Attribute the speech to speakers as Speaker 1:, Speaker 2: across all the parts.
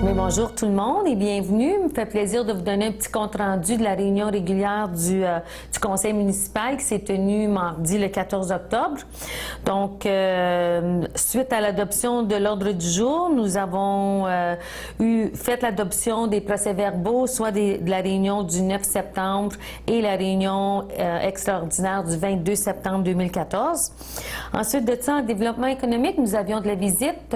Speaker 1: Mais bonjour tout le monde et bienvenue. Il me fait plaisir de vous donner un petit compte-rendu de la réunion régulière du conseil municipal qui s'est tenue mardi le 14 octobre. Donc, suite à l'adoption de l'ordre du jour, nous avons fait l'adoption des procès-verbaux, soit de la réunion du 9 septembre et la réunion extraordinaire du 22 septembre 2014. Ensuite de ça, en développement économique, nous avions de la visite,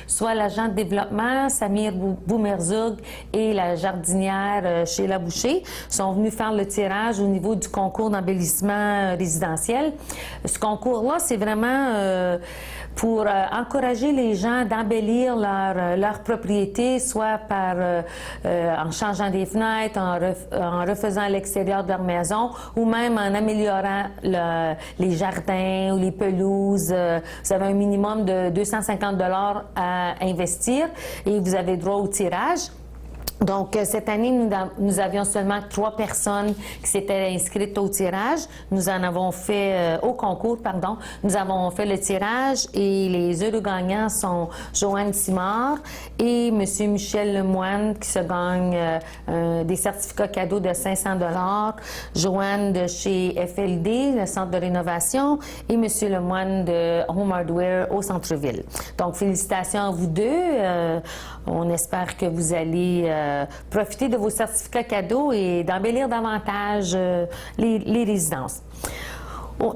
Speaker 1: soit l'agent de développement, Samir Boumerzoug, et la jardinière Sheila Boucher sont venus faire le tirage au niveau du concours d'embellissement résidentiel. Ce concours-là, c'est vraiment pour encourager les gens d'embellir leur propriété, soit par en changeant des fenêtres, en refaisant l'extérieur de leur maison, ou même en améliorant les jardins ou les pelouses. Vous avez un minimum de 250 $ à investir et vous avez droit au tirage. Donc, cette année, nous avions seulement 3 personnes qui s'étaient inscrites au tirage. Nous en avons fait, au concours, pardon. Nous avons fait le tirage et les heureux gagnants sont Joanne Simard et M. Michel Lemoine qui se gagne des certificats cadeaux de 500 $. Joanne de chez FLD, le centre de rénovation, et M. Lemoine de Home Hardware au centre-ville. Donc, félicitations à vous deux. On espère que vous allez profiter de vos certificats cadeaux et d'embellir davantage les résidences.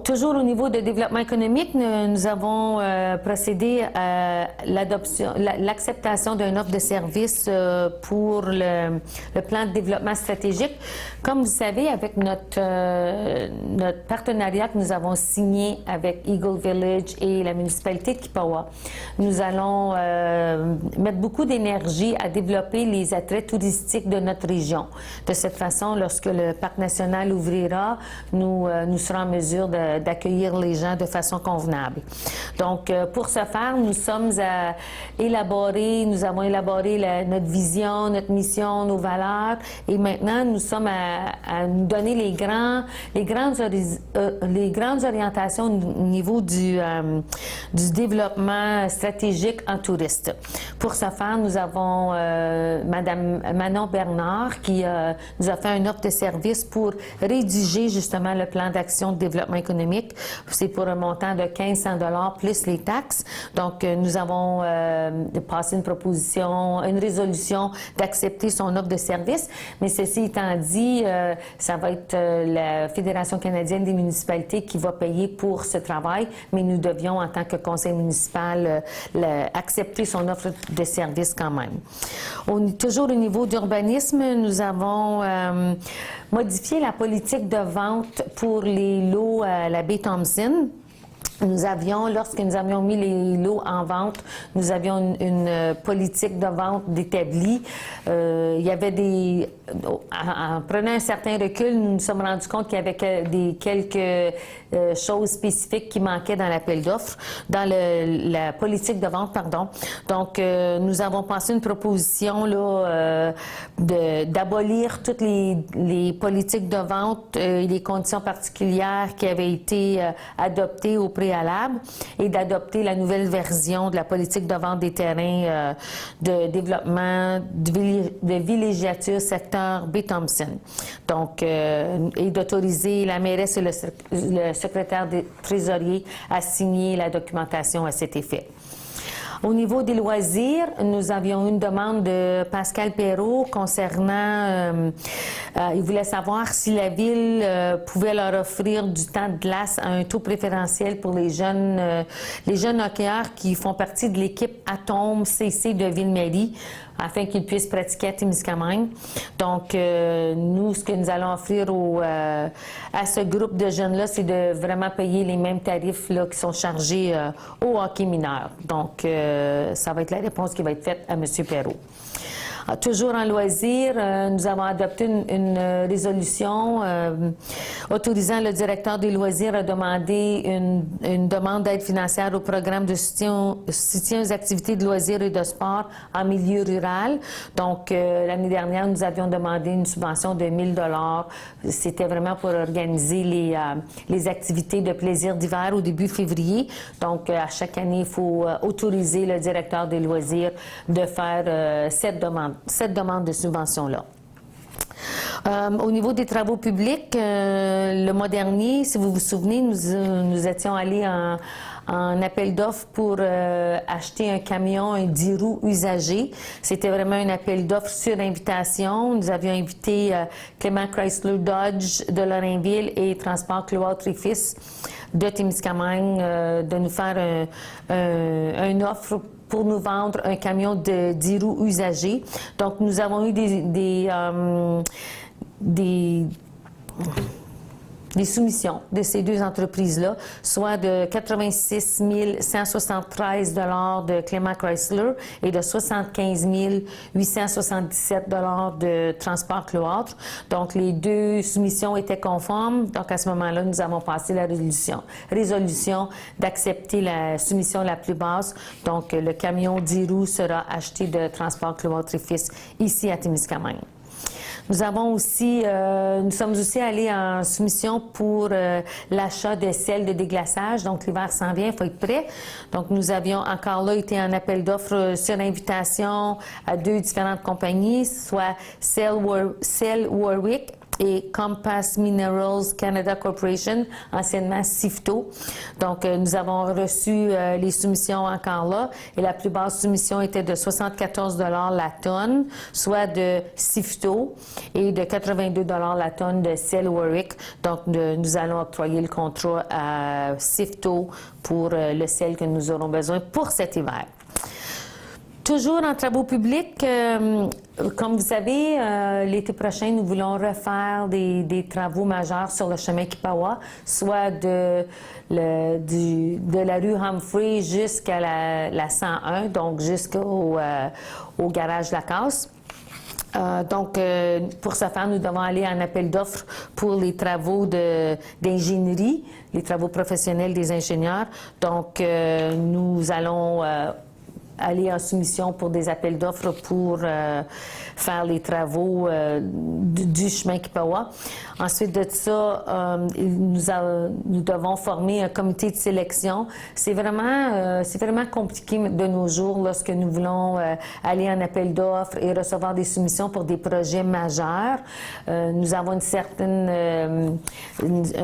Speaker 1: Toujours au niveau de développement économique, nous avons procédé à l'acceptation d'une offre de service pour le plan de développement stratégique. Comme vous savez, avec notre partenariat que nous avons signé avec Eagle Village et la municipalité de Kipawa, nous allons mettre beaucoup d'énergie à développer les attraits touristiques de notre région. De cette façon, lorsque le parc national ouvrira, nous serons en mesure d'accueillir les gens de façon convenable. Donc, pour ce faire, nous avons élaboré notre vision, notre mission, nos valeurs, et maintenant, nous sommes à nous donner les grandes orientations au niveau du développement stratégique en touriste. Pour ce faire, nous avons Madame Manon Bernard qui nous a fait une offre de service pour rédiger justement le plan d'action de développement économique. C'est pour un montant de 1500 $ plus les taxes. Donc, nous avons passé une résolution d'accepter son offre de service. Mais ceci étant dit, ça va être la Fédération canadienne des municipalités qui va payer pour ce travail, mais nous devions, en tant que conseil municipal, accepter son offre de service quand même. Toujours au niveau d'urbanisme, nous avons modifié la politique de vente pour les lots à la baie Thompson. Lorsque nous avions mis les lots en vente, nous avions une politique de vente d'établie. Il y avait en prenant un certain recul, nous nous sommes rendus compte qu'il y avait quelques choses spécifiques qui manquaient dans l'appel d'offres, dans la politique de vente, pardon. Donc, nous avons passé une proposition d'abolir toutes les politiques de vente et les conditions particulières qui avaient été adoptées au préalable et d'adopter la nouvelle version de la politique de vente des terrains de développement de villégiature secteur baie Thompson. Donc, et d'autoriser la mairesse et le secrétaire des trésoriers à signer la documentation à cet effet. Au niveau des loisirs, nous avions une demande de Pascal Perrault concernant, il voulait savoir si la ville pouvait leur offrir du temps de glace à un taux préférentiel pour les jeunes hockeyeurs qui font partie de l'équipe Atome CC de Ville-Marie, afin qu'ils puissent pratiquer à Témiscamingue. Donc, nous, ce que nous allons offrir à ce groupe de jeunes-là, c'est de vraiment payer les mêmes tarifs là, qui sont chargés au hockey mineur. Donc, ça va être la réponse qui va être faite à M. Perrault. Toujours en loisirs, nous avons adopté une résolution autorisant le directeur des loisirs à demander une demande d'aide financière au programme de soutien aux activités de loisirs et de sport en milieu rural. Donc, l'année dernière, nous avions demandé une subvention de 1 000 $. C'était vraiment pour organiser les activités de plaisir d'hiver au début février. Donc, à chaque année, il faut autoriser le directeur des loisirs de faire cette demande de subvention-là. Au niveau des travaux publics, le mois dernier, si vous vous souvenez, nous étions allés en appel d'offres pour acheter un camion, un 10 roues usagé. C'était vraiment un appel d'offres sur invitation. Nous avions invité Clément Chrysler Dodge de Lorrainville et Transport Cloître et Fils de Témiscamingue de nous faire une offre pour nous vendre un camion de 10 roues usagé. Donc, nous avons eu des soumissions de ces deux entreprises-là, soit de 86 173 $ de Clément Chrysler et de 75 877 $ de Transport Cloître. Donc, les deux soumissions étaient conformes. Donc, à ce moment-là, nous avons passé la résolution d'accepter la soumission la plus basse. Donc, le camion 10 roues sera acheté de Transport Cloître et Fils ici à Témiscamingue. Nous sommes aussi allés en soumission pour l'achat de sel de déglaçage. Donc, l'hiver s'en vient, il faut être prêt. Donc, nous avions encore là été en appel d'offres sur invitation à deux différentes compagnies, soit Cell Warwick et Compass Minerals Canada Corporation, anciennement CIFTO. Donc, nous avons reçu les soumissions encore là, et la plus basse soumission était de 74 $ la tonne, soit de CIFTO, et de 82 $ la tonne de Cell Warwick. Donc, nous allons octroyer le contrat à CIFTO pour le sel que nous aurons besoin pour cet hiver. Toujours en travaux publics, comme vous savez, l'été prochain, nous voulons refaire des travaux majeurs sur le chemin Kipawa, soit de la rue Humphrey jusqu'à la 101, donc jusqu'au garage Lacasse. Donc, pour ce faire, nous devons aller en appel d'offres pour les travaux d'ingénierie, les travaux professionnels des ingénieurs. Donc, nous allons aller en soumission pour des appels d'offres pour faire les travaux du chemin Kipawa. Ensuite de ça, nous devons former un comité de sélection. C'est vraiment compliqué de nos jours lorsque nous voulons aller en appel d'offres et recevoir des soumissions pour des projets majeurs. Nous avons un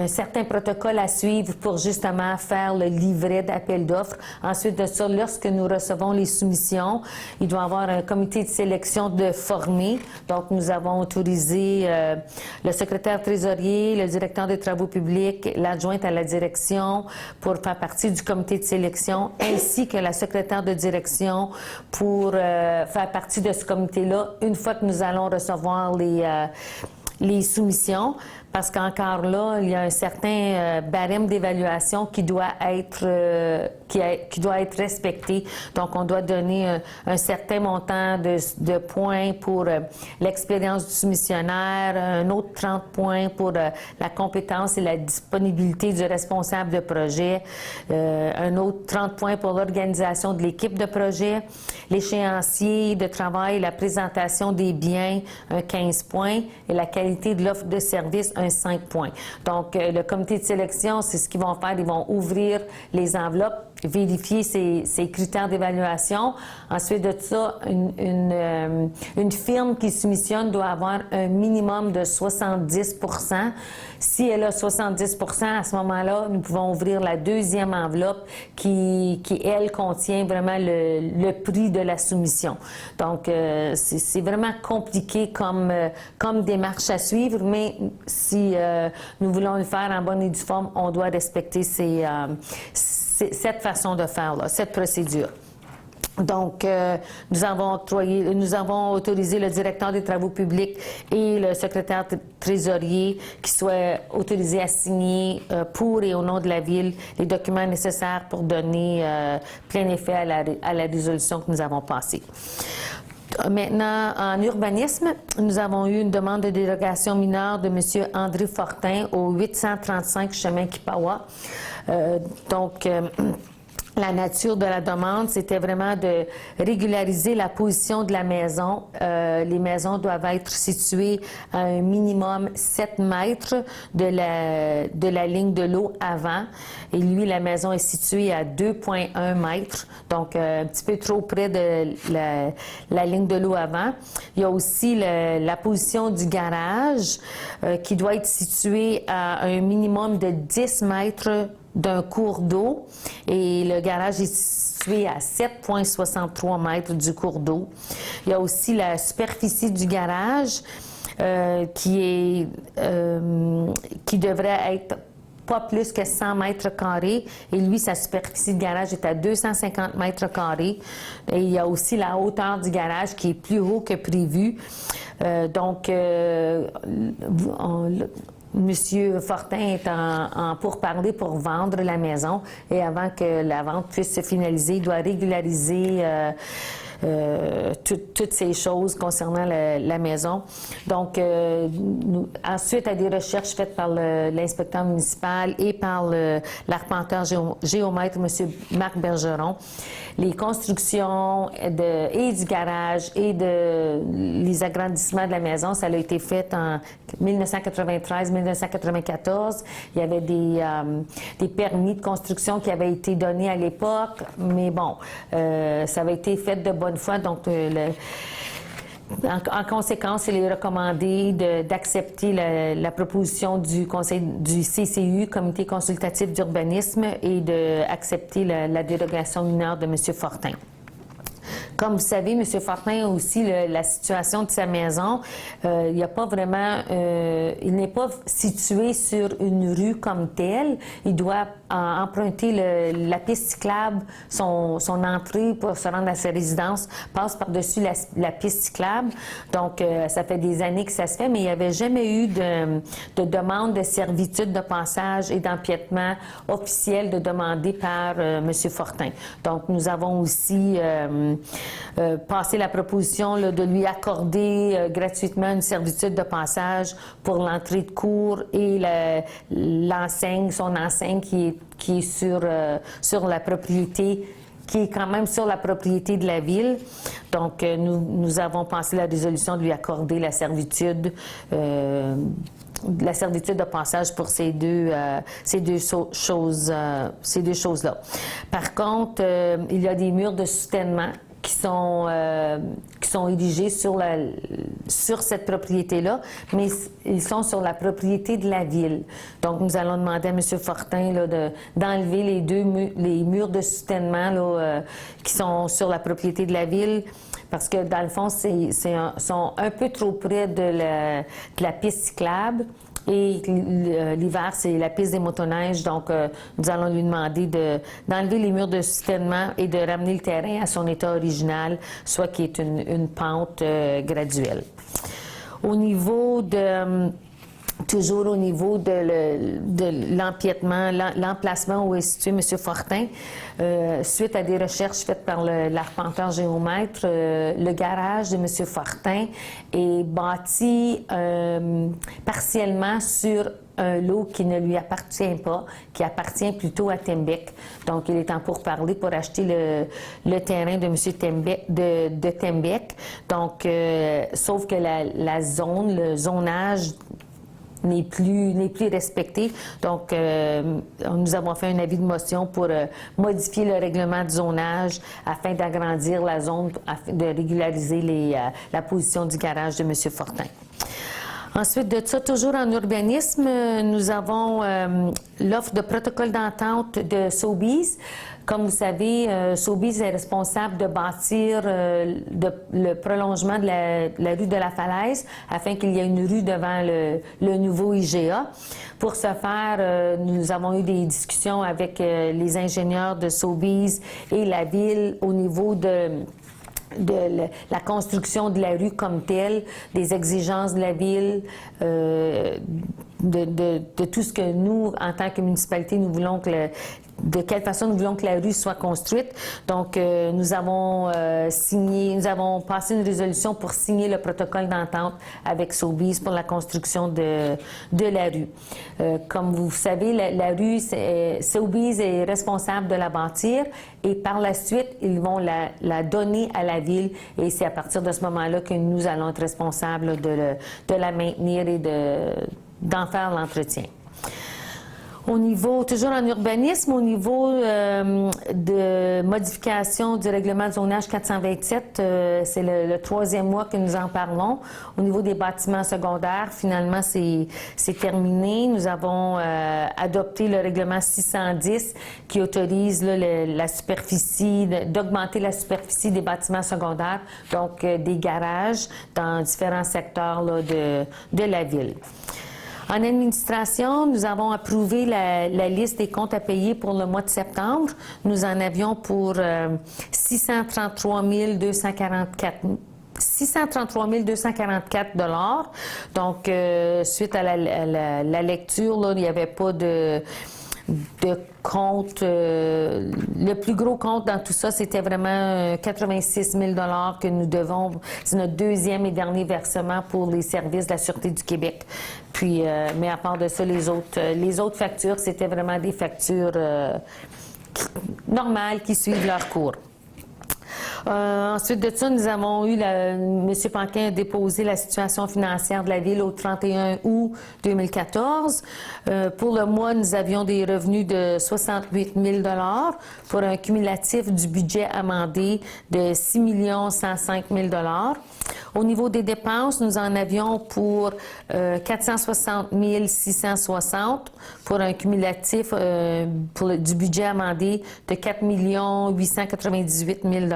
Speaker 1: certain protocole à suivre pour justement faire le livret d'appel d'offres. Ensuite de ça, lorsque nous recevons les soumissions, il doit y avoir un comité de sélection de formés. Donc, nous avons autorisé le secrétaire trésorier, le directeur des travaux publics, l'adjointe à la direction pour faire partie du comité de sélection, ainsi que la secrétaire de direction pour faire partie de ce comité-là une fois que nous allons recevoir les soumissions. Parce qu'encore là, il y a un certain barème d'évaluation qui doit être respecté. Donc, on doit donner un certain montant de points pour l'expérience du soumissionnaire, un autre 30 points pour la compétence et la disponibilité du responsable de projet, un autre 30 points pour l'organisation de l'équipe de projet, l'échéancier de travail, la présentation des biens, un 15 points, et la qualité de l'offre de service, un 5 points. Donc, le comité de sélection, c'est ce qu'ils vont faire. Ils vont ouvrir les enveloppes, vérifier ces critères d'évaluation. Ensuite de ça, une firme qui soumissionne doit avoir un minimum de 70 %. Si elle a 70 % à ce moment-là, nous pouvons ouvrir la deuxième enveloppe qui elle, contient vraiment le prix de la soumission. Donc, c'est vraiment compliqué comme démarche à suivre, mais si nous voulons le faire en bonne et due forme, on doit respecter cette façon de faire, là, cette procédure. Donc, nous avons autorisé le directeur des travaux publics et le secrétaire trésorier qui soient autorisés à signer pour et au nom de la Ville les documents nécessaires pour donner plein effet à la résolution que nous avons passée. Maintenant, en urbanisme, nous avons eu une demande de dérogation mineure de M. André Fortin au 835 chemin Kipawa. La nature de la demande, c'était vraiment de régulariser la position de la maison. Les maisons doivent être situées à un minimum 7 mètres de la ligne de l'eau avant. Et lui, la maison est située à 2,1 mètres, donc un petit peu trop près de la ligne de l'eau avant. Il y a aussi la position du garage qui doit être située à un minimum de 10 mètres d'un cours d'eau et le garage est situé à 7,63 mètres du cours d'eau. Il y a aussi la superficie du garage qui devrait être pas plus que 100 mètres carrés et lui, sa superficie de garage est à 250 mètres carrés. Et il y a aussi la hauteur du garage qui est plus haut que prévu. Monsieur Fortin est en pourparlers pour vendre la maison et avant que la vente puisse se finaliser, il doit régulariser toutes ces choses concernant la maison. Donc, ensuite, à des recherches faites par l'inspecteur municipal et par l'arpenteur géomètre, M. Marc Bergeron, les constructions et du garage et les agrandissements de la maison, ça a été fait en 1993-1994. Il y avait des permis de construction qui avaient été donnés à l'époque, mais bon, ça avait été fait de bonne foi, donc en conséquence, il est recommandé d'accepter la proposition du Conseil du CCU, Comité consultatif d'urbanisme, et d'accepter la dérogation mineure de M. Fortin. Comme vous savez, M. Fortin a aussi la situation de sa maison. Il n'y a pas vraiment, il n'est pas situé sur une rue comme telle. Il doit emprunter la piste cyclable. Son entrée pour se rendre à sa résidence passe par-dessus la piste cyclable. Donc, ça fait des années que ça se fait, mais il n'y avait jamais eu de demande de servitude de passage et d'empiètement officiel de demandé par M. Fortin. Donc, nous avons aussi passé la proposition de lui accorder gratuitement une servitude de passage pour l'entrée de cours et son enseigne qui est sur la propriété, qui est quand même sur la propriété de la ville. Donc, nous avons passé la résolution de lui accorder la servitude de passage pour ces deux choses-là. Par contre, il y a des murs de soutènement qui sont érigés sur cette propriété-là, mais ils sont sur la propriété de la ville. Donc, nous allons demander à M. Fortin d'enlever les murs de soutènement qui sont sur la propriété de la ville, parce que, dans le fond, sont un peu trop près de la piste cyclable. Et l'hiver, c'est la piste des motoneiges. Donc, nous allons lui demander d'enlever les murs de soutènement et de ramener le terrain à son état original, soit qui est une pente graduelle. Toujours au niveau de l'empiètement, l'emplacement où est situé M. Fortin, suite à des recherches faites par l'arpenteur géomètre, le garage de M. Fortin est bâti partiellement sur un lot qui ne lui appartient pas, qui appartient plutôt à Tembec. Donc, il est en pourparlers pour acheter le terrain de M. Tembec, de Tembec. Donc, sauf que le zonage n'est plus respecté. Donc, nous avons fait un avis de motion pour modifier le règlement du zonage afin d'agrandir la zone, afin de régulariser la position du garage de M. Fortin. Ensuite de ça, toujours en urbanisme, nous avons l'offre de protocole d'entente de Sobeys. Comme vous savez, Sobeys est responsable de bâtir le prolongement de la rue de la Falaise afin qu'il y ait une rue devant le nouveau IGA. Pour ce faire, nous avons eu des discussions avec les ingénieurs de Sobeys et la ville au niveau de la construction de la rue comme telle, des exigences de la ville, de tout ce que nous, en tant que municipalité, nous voulons que de quelle façon nous voulons que la rue soit construite. Donc, nous avons passé une résolution pour signer le protocole d'entente avec Sobeys pour la construction de la rue. Comme vous savez, la rue, Sobeys est responsable de la bâtir et par la suite, ils vont la donner à la ville et c'est à partir de ce moment-là que nous allons être responsables de la maintenir et d'en faire l'entretien. Au niveau, toujours en urbanisme, au niveau de modification du règlement de zonage 427, c'est le troisième mois que nous en parlons. Au niveau des bâtiments secondaires, finalement, c'est terminé. Nous avons adopté le règlement 610 qui autorise là, la superficie, d'augmenter la superficie des bâtiments secondaires, donc des garages dans différents secteurs là, de la ville. En administration, nous avons approuvé la liste des comptes à payer pour le mois de septembre. Nous en avions pour 633 244 $. Donc, suite à la lecture, là, il n'y avait pas de compte. Le plus gros compte dans tout ça, c'était vraiment 86 000 $ que nous devons. C'est notre deuxième et dernier versement pour les services de la Sûreté du Québec. Puis, mais à part de ça, les autres factures, c'était vraiment des factures normales qui suivent leur cours. Ensuite de ça, nous avons eu, M. Panquin a déposé la situation financière de la Ville au 31 août 2014. Pour le mois, nous avions des revenus de 68 000 $ pour un cumulatif du budget amendé de 6 105 000 $. Au niveau des dépenses, nous en avions pour 460 660 pour un cumulatif du budget amendé de 4 898 000 $.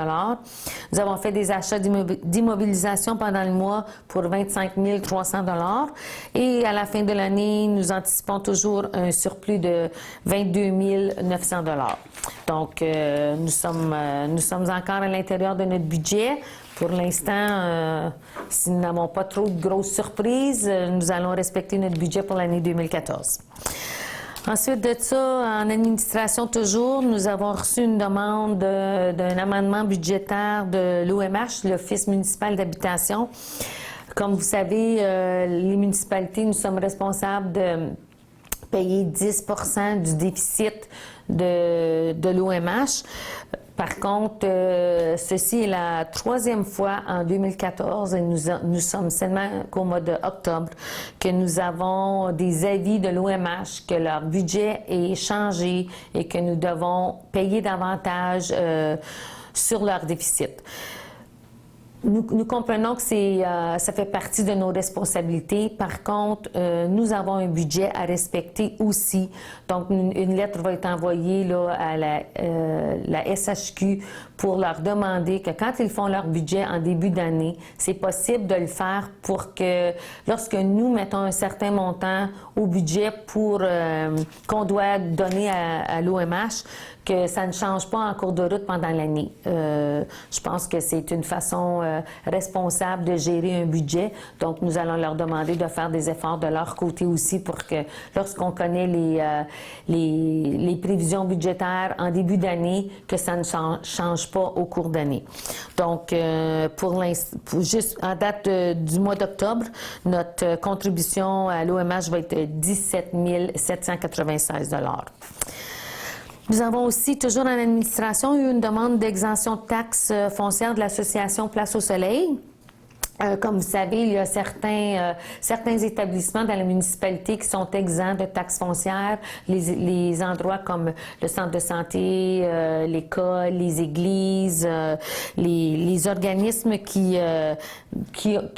Speaker 1: Nous avons fait des achats d'immobilisation pendant le mois pour 25 300 $. Et à la fin de l'année, nous anticipons toujours un surplus de 22 900 $. Donc, nous sommes encore à l'intérieur de notre budget. Pour l'instant, si nous n'avons pas trop de grosses surprises, nous allons respecter notre budget pour l'année 2014. Ensuite de ça, en administration toujours, nous avons reçu une demande d'un amendement budgétaire de l'OMH, l'Office municipal d'habitation. Comme vous savez, les municipalités, nous sommes responsables de payer 10 % du déficit de l'OMH. Par contre, ceci est la troisième fois en 2014 et nous sommes seulement qu'au mois d'octobre que nous avons des avis de l'OMH que leur budget est changé et que nous devons payer davantage sur leur déficit. Nous comprenons que ça fait partie de nos responsabilités. Par contre, nous avons un budget à respecter aussi. Donc, une lettre va être envoyée là, à la SHQ pour leur demander que quand ils font leur budget en début d'année, c'est possible de le faire pour que lorsque nous mettons un certain montant au budget pour qu'on doit donner à l'OMH, que ça ne change pas en cours de route pendant l'année. Je pense que c'est une façon responsable de gérer un budget. Donc, nous allons leur demander de faire des efforts de leur côté aussi pour que lorsqu'on connaît les prévisions budgétaires en début d'année, que ça ne change pas au cours d'année. Donc, juste en date du mois d'octobre, notre contribution à l'OMH va être 17 796 $. Nous avons aussi, toujours en administration, eu une demande d'exemption de taxes foncières de l'association Place au Soleil. Comme vous savez, il y a certains établissements dans la municipalité qui sont exempts de taxes foncières. Les endroits comme le centre de santé, l'école, les églises, les organismes qui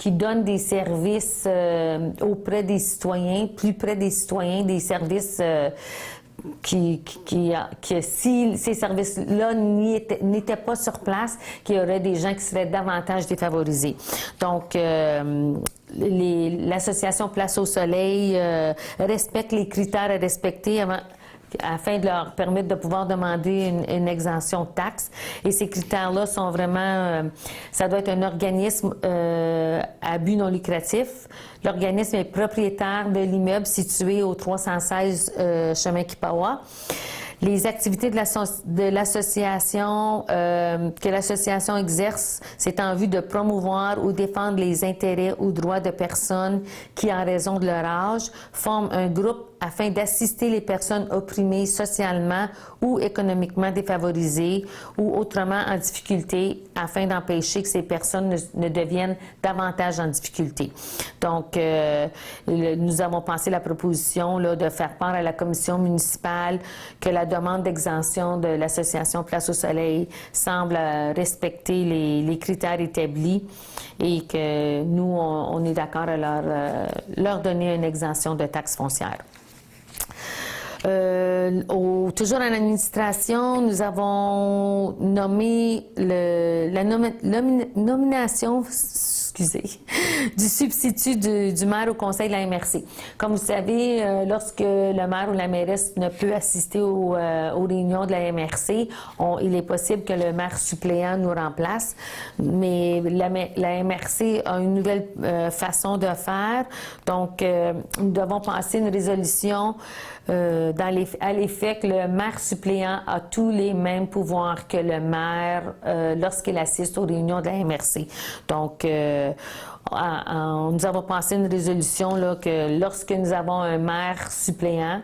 Speaker 1: donnent des services auprès des citoyens, plus près des citoyens, des services que si ces services-là n'étaient pas sur place, qu'il y aurait des gens qui seraient davantage défavorisés. Donc, l'association Place au Soleil respecte les critères à respecter afin de leur permettre de pouvoir demander une exemption de taxes. Et ces critères-là sont vraiment... ça doit être un organisme à but non lucratif. L'organisme est propriétaire de l'immeuble situé au 316 chemin Kipawa. Les activités de l'association que l'association exerce, c'est en vue de promouvoir ou défendre les intérêts ou droits de personnes qui, en raison de leur âge, forment un groupe afin d'assister les personnes opprimées socialement ou économiquement défavorisées ou autrement en difficulté afin d'empêcher que ces personnes ne deviennent davantage en difficulté. Donc, nous avons pensé la proposition là, de faire part à la commission municipale que la demande d'exemption de l'association Place au Soleil semble respecter les critères établis et que nous, on est d'accord à leur donner une exemption de taxes foncières. Toujours en administration, nous avons nommé la nomination du substitut du maire au conseil de la MRC. Comme vous savez, lorsque le maire ou la mairesse ne peut assister aux réunions de la MRC, il est possible que le maire suppléant nous remplace, mais la MRC a une nouvelle façon de faire. Donc, nous devons passer une résolution à l'effet que le maire suppléant a tous les mêmes pouvoirs que le maire lorsqu'il assiste aux réunions de la MRC. Donc, nous avons passé une résolution là, que lorsque nous avons un maire suppléant,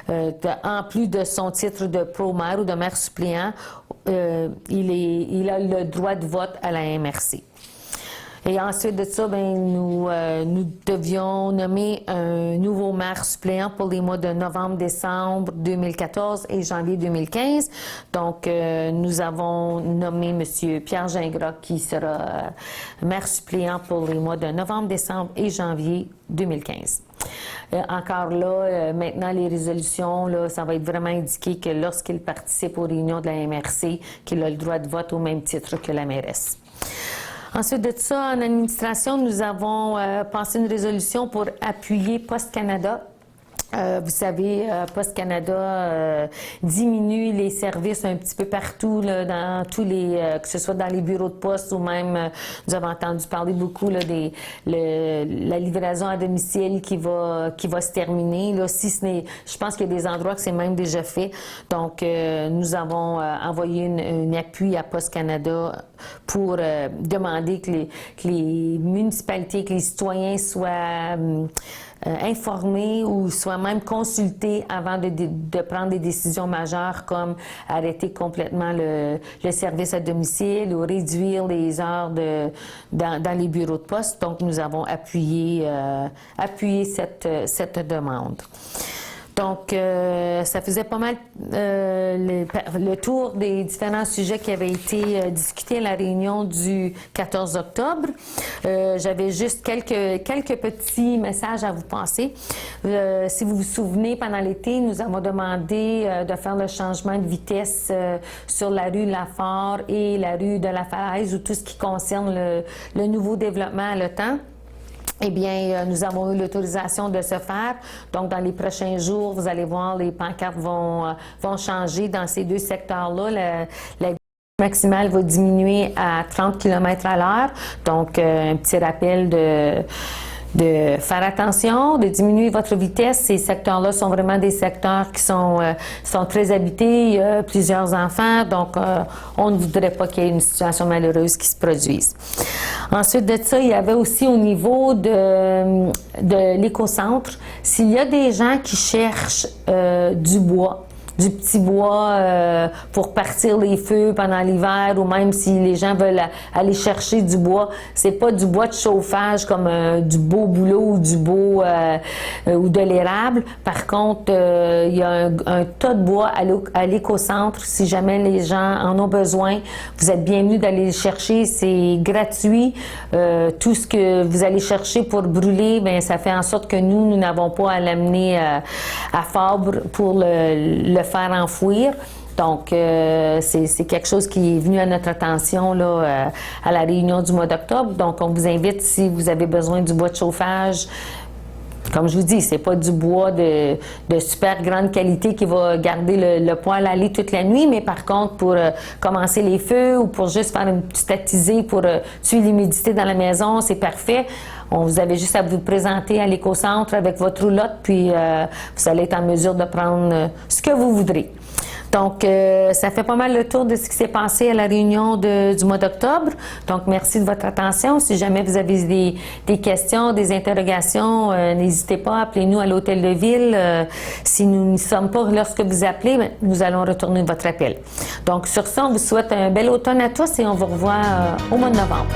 Speaker 1: en plus de son titre de pro-maire ou de maire suppléant, il a le droit de vote à la MRC. Et ensuite de ça, nous devions nommer un nouveau maire suppléant pour les mois de novembre, décembre 2014 et janvier 2015. Donc, nous avons nommé M. Pierre Gingras qui sera maire suppléant pour les mois de novembre, décembre et janvier 2015. Encore là, maintenant, les résolutions, là, ça va être vraiment indiqué que lorsqu'il participe aux réunions de la MRC, qu'il a le droit de vote au même titre que la mairesse. Ensuite de ça, en administration, nous avons passé une résolution pour appuyer Poste Canada. Vous savez, Poste Canada diminue les services un petit peu partout, là, dans tous les, que ce soit dans les bureaux de poste ou même, nous avons entendu parler beaucoup là, la livraison à domicile qui va se terminer. Là, si ce n'est, je pense qu'il y a des endroits que c'est même déjà fait. Donc, nous avons envoyé un appui à Poste Canada pour demander que les municipalités, que les citoyens soient informés ou soient même consultés avant de prendre des décisions majeures comme arrêter complètement le service à domicile ou réduire les heures dans les bureaux de poste. Donc, nous avons appuyé cette demande. Donc, ça faisait pas mal le tour des différents sujets qui avaient été discutés à la réunion du 14 octobre. J'avais juste quelques petits messages à vous passer. Si vous vous souvenez, pendant l'été, nous avons demandé de faire le changement de vitesse sur la rue Lafort et la rue de la Falaise ou tout ce qui concerne le nouveau développement à Le Temps. Eh bien, nous avons eu l'autorisation de se faire. Donc, dans les prochains jours, vous allez voir, les pancartes vont changer dans ces deux secteurs-là. La vitesse maximale va diminuer à 30 km à l'heure. Donc, un petit rappel de faire attention, de diminuer votre vitesse. Ces secteurs-là sont vraiment des secteurs qui sont très habités. Il y a plusieurs enfants, donc on ne voudrait pas qu'il y ait une situation malheureuse qui se produise. Ensuite de ça, il y avait aussi au niveau de l'écocentre, s'il y a des gens qui cherchent du bois, du petit bois pour partir les feux pendant l'hiver, ou même si les gens veulent aller chercher du bois, c'est pas du bois de chauffage comme du beau bouleau ou du beau ou de l'érable. Par contre, il y a un tas de bois à l'écocentre. Si jamais les gens en ont besoin, vous êtes bienvenus d'aller le chercher. C'est gratuit. Tout ce que vous allez chercher pour brûler, bien, ça fait en sorte que nous n'avons pas à l'amener à Fabre pour le faire enfouir. Donc, c'est quelque chose qui est venu à notre attention là, à la réunion du mois d'octobre. Donc, on vous invite, si vous avez besoin du bois de chauffage, comme je vous dis, c'est pas du bois de super grande qualité qui va garder le poêle aller toute la nuit, mais par contre, pour commencer les feux ou pour juste faire une petite attisée pour tuer l'humidité dans la maison, c'est parfait. Vous avez juste à vous présenter à l'écocentre avec votre roulotte, puis vous allez être en mesure de prendre ce que vous voudrez. Donc, ça fait pas mal le tour de ce qui s'est passé à la réunion du mois d'octobre. Donc, merci de votre attention. Si jamais vous avez des questions, des interrogations, n'hésitez pas, appelez-nous à l'Hôtel de Ville. Si nous n'y sommes pas lorsque vous appelez, nous allons retourner votre appel. Donc, sur ça, on vous souhaite un bel automne à tous et on vous revoit au mois de novembre.